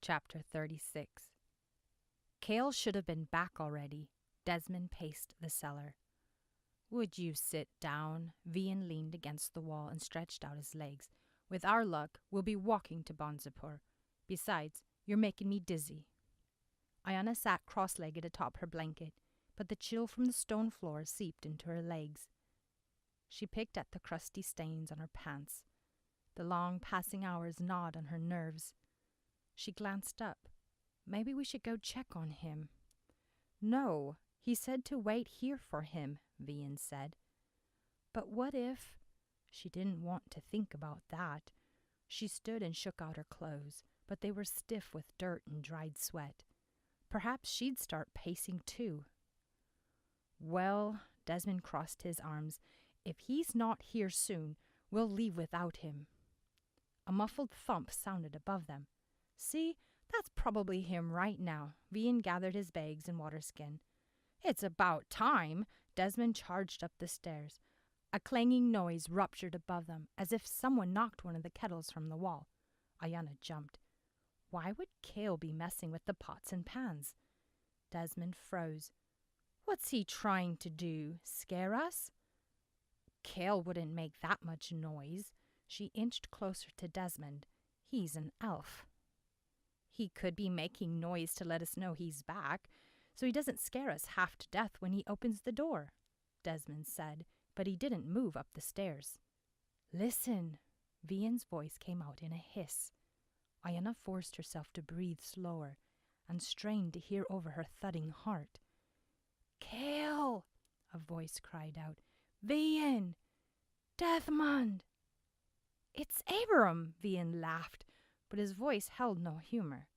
Chapter 36. Cale should have been back already. Desmond paced the cellar. "Would you sit down?" Vian leaned against the wall and stretched out his legs. "With our luck, we'll be walking to Bonzapur. Besides, you're making me dizzy." Ayianna sat cross-legged atop her blanket, but the chill from the stone floor seeped into her legs. She picked at the crusty stains on her pants. The long passing hours gnawed on her nerves. She glanced up. "Maybe we should go check on him." "No, he said to wait here for him," Vian said. "But what if—" She didn't want to think about that. She stood and shook out her clothes, but they were stiff with dirt and dried sweat. Perhaps she'd start pacing too. "Well," Desmond crossed his arms, "if he's not here soon, we'll leave without him." A muffled thump sounded above them. "See, that's probably him right now." Vian gathered his bags and waterskin. "It's about time." Desmond charged up the stairs. A clanging noise ruptured above them, as if someone knocked one of the kettles from the wall. Ayianna jumped. Why would Cale be messing with the pots and pans? Desmond froze. "What's he trying to do? Scare us?" "Cale wouldn't make that much noise." She inched closer to Desmond. "He's an elf." "He could be making noise to let us know he's back, so he doesn't scare us half to death when he opens the door," Desmond said, but he didn't move up the stairs. "Listen!" Vian's voice came out in a hiss. Ayianna forced herself to breathe slower and strained to hear over her thudding heart. "Cale!" a voice cried out. "Vian! Desmond!" "It's Abram!" Vian laughed, but his voice held no humor.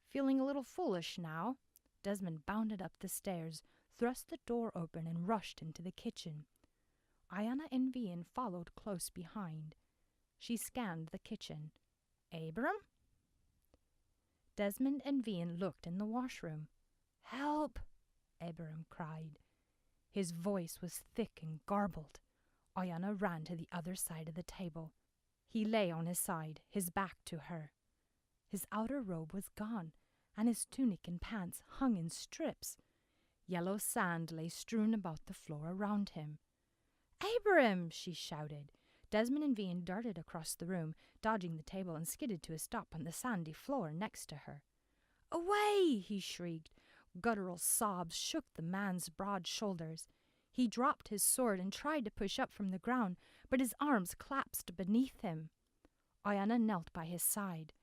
Feeling a little foolish now, Desmond bounded up the stairs, thrust the door open, and rushed into the kitchen. Ayianna and Vian followed close behind. She scanned the kitchen. "Abram?" Desmond and Vian looked in the washroom. "Help!" Abram cried. His voice was thick and garbled. Ayianna ran to the other side of the table. He lay on his side, his back to her. His outer robe was gone, and his tunic and pants hung in strips. Yellow sand lay strewn about the floor around him. "Abram!" she shouted. Desmond and Vian darted across the room, dodging the table, and skidded to a stop on the sandy floor next to her. "Away!" he shrieked. Guttural sobs shook the man's broad shoulders. He dropped his sword and tried to push up from the ground, but his arms collapsed beneath him. Ayianna knelt by his side.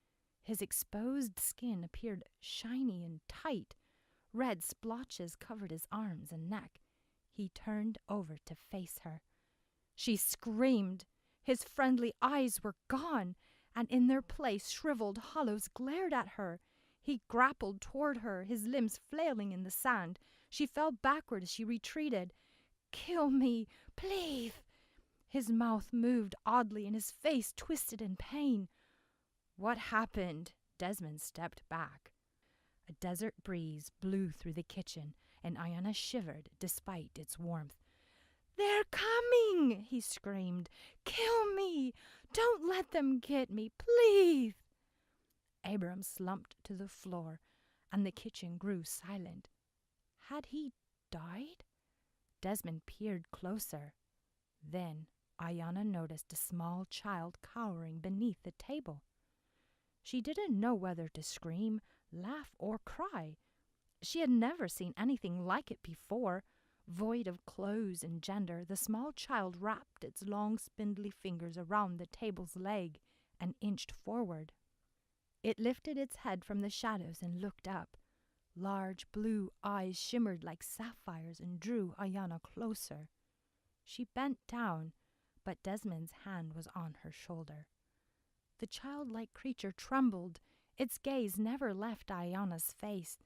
His exposed skin appeared shiny and tight. Red splotches covered his arms and neck. He turned over to face her. She screamed. His friendly eyes were gone, and in their place shriveled hollows glared at her. He grappled toward her, his limbs flailing in the sand. She fell backward as she retreated. "Kill me, please!" His mouth moved oddly and his face twisted in pain. "What happened?" Desmond stepped back. A desert breeze blew through the kitchen, and Ayianna shivered despite its warmth. "They're coming!" he screamed. "Kill me! Don't let them get me, please!" Abram slumped to the floor, and the kitchen grew silent. Had he died? Desmond peered closer. Then Ayianna noticed a small child cowering beneath the table. She didn't know whether to scream, laugh, or cry. She had never seen anything like it before. Void of clothes and gender, the small child wrapped its long spindly fingers around the table's leg and inched forward. It lifted its head from the shadows and looked up. Large blue eyes shimmered like sapphires and drew Ayianna closer. She bent down, but Desmond's hand was on her shoulder. The childlike creature trembled. Its gaze never left Ayianna's face.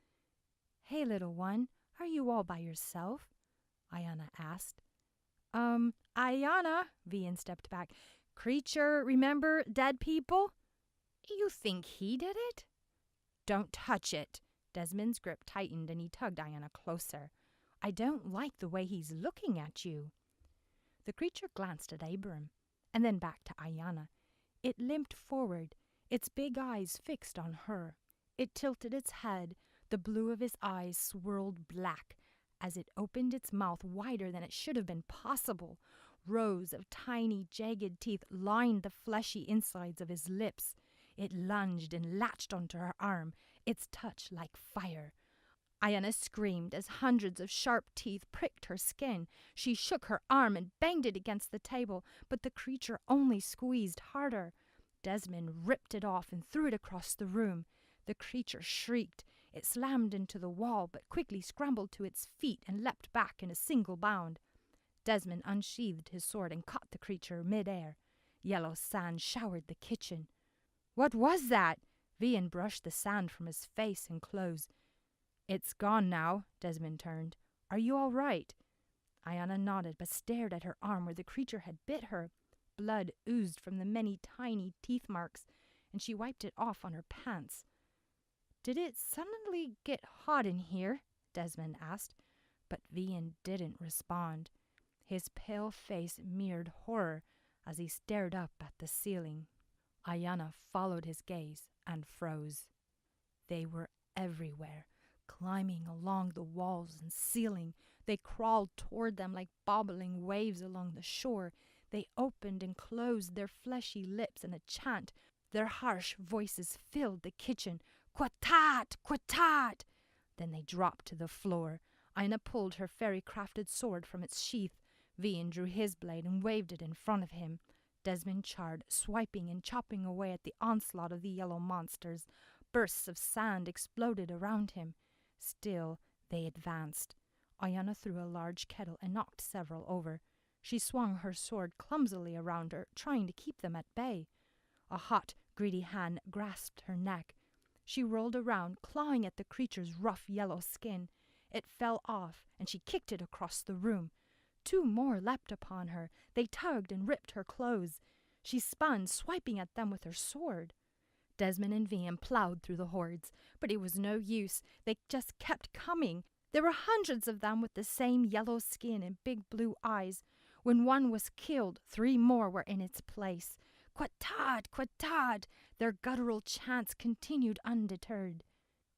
"Hey, little one, are you all by yourself?" Ayianna asked. Ayianna," Vian stepped back. "Creature, remember dead people?" "You think he did it?" "Don't touch it." Desmond's grip tightened and he tugged Ayianna closer. "I don't like the way he's looking at you." The creature glanced at Abram and then back to Ayianna. It limped forward, its big eyes fixed on her. It tilted its head. The blue of his eyes swirled black as it opened its mouth wider than it should have been possible. Rows of tiny, jagged teeth lined the fleshy insides of his lips. It lunged and latched onto her arm, its touch like fire. Ayianna screamed as hundreds of sharp teeth pricked her skin. She shook her arm and banged it against the table, but the creature only squeezed harder. Desmond ripped it off and threw it across the room. The creature shrieked. It slammed into the wall, but quickly scrambled to its feet and leapt back in a single bound. Desmond unsheathed his sword and caught the creature mid-air. Yellow sand showered the kitchen. "What was that?" Vian brushed the sand from his face and clothes. "It's gone now." Desmond turned. "Are you all right?" Ayianna nodded, but stared at her arm where the creature had bit her. Blood oozed from the many tiny teeth marks, and she wiped it off on her pants. "Did it suddenly get hot in here?" Desmond asked, but Vian didn't respond. His pale face mirrored horror as he stared up at the ceiling. Ayianna followed his gaze and froze. They were everywhere, climbing along the walls and ceiling. They crawled toward them like bobbling waves along the shore. They opened and closed their fleshy lips in a chant. Their harsh voices filled the kitchen. "Quatat! Quatat!" Then they dropped to the floor. Ayianna pulled her fairy-crafted sword from its sheath. Vian drew his blade and waved it in front of him. Desmond charged, swiping and chopping away at the onslaught of the yellow monsters. Bursts of sand exploded around him. Still, they advanced. Ayianna threw a large kettle and knocked several over. She swung her sword clumsily around her, trying to keep them at bay. A hot, greedy hand grasped her neck. She rolled around, clawing at the creature's rough yellow skin. It fell off, and she kicked it across the room. Two more leapt upon her. They tugged and ripped her clothes. She spun, swiping at them with her sword. Desmond and Vian plowed through the hordes, but it was no use. They just kept coming. There were hundreds of them with the same yellow skin and big blue eyes. When one was killed, 3 more were in its place. "Quatad! Quatad!" Their guttural chants continued undeterred.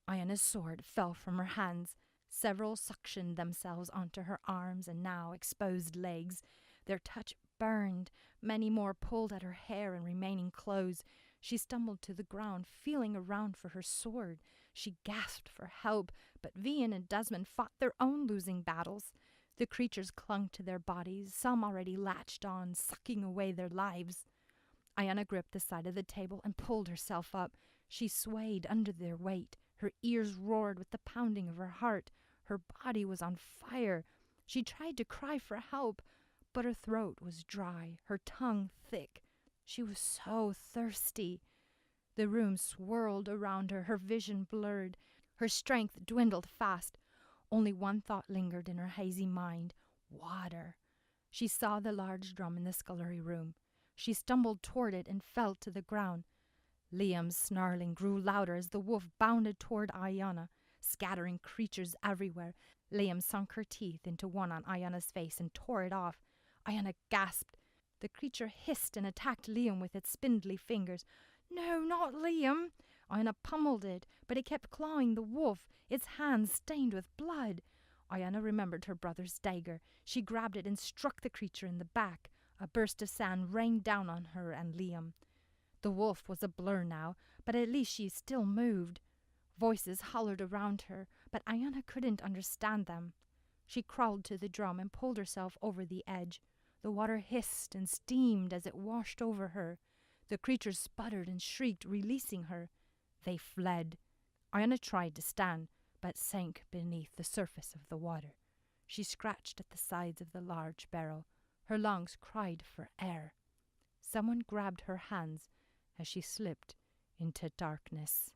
Ayianna's sword fell from her hands. Several suctioned themselves onto her arms and now exposed legs. Their touch burned. Many more pulled at her hair and remaining clothes. She stumbled to the ground, feeling around for her sword. She gasped for help, but Vian and Desmond fought their own losing battles. The creatures clung to their bodies, some already latched on, sucking away their lives. Ayianna gripped the side of the table and pulled herself up. She swayed under their weight. Her ears roared with the pounding of her heart. Her body was on fire. She tried to cry for help, but her throat was dry, her tongue thick. She was so thirsty. The room swirled around her, her vision blurred. Her strength dwindled fast. Only one thought lingered in her hazy mind: water. She saw the large drum in the scullery room. She stumbled toward it and fell to the ground. Liam's snarling grew louder as the wolf bounded toward Ayianna, scattering creatures everywhere. Liam sunk her teeth into one on Ayanna's face and tore it off. Ayianna gasped. The creature hissed and attacked Liam with its spindly fingers. "No, not Liam!" Ayianna pummeled it, but it kept clawing the wolf, its hands stained with blood. Ayianna remembered her brother's dagger. She grabbed it and struck the creature in the back. A burst of sand rained down on her and Liam. The wolf was a blur now, but at least she still moved. Voices hollered around her, but Ayianna couldn't understand them. She crawled to the drum and pulled herself over the edge. The water hissed and steamed as it washed over her. The creatures sputtered and shrieked, releasing her. They fled. Ayianna tried to stand, but sank beneath the surface of the water. She scratched at the sides of the large barrel. Her lungs cried for air. Someone grabbed her hands as she slipped into darkness.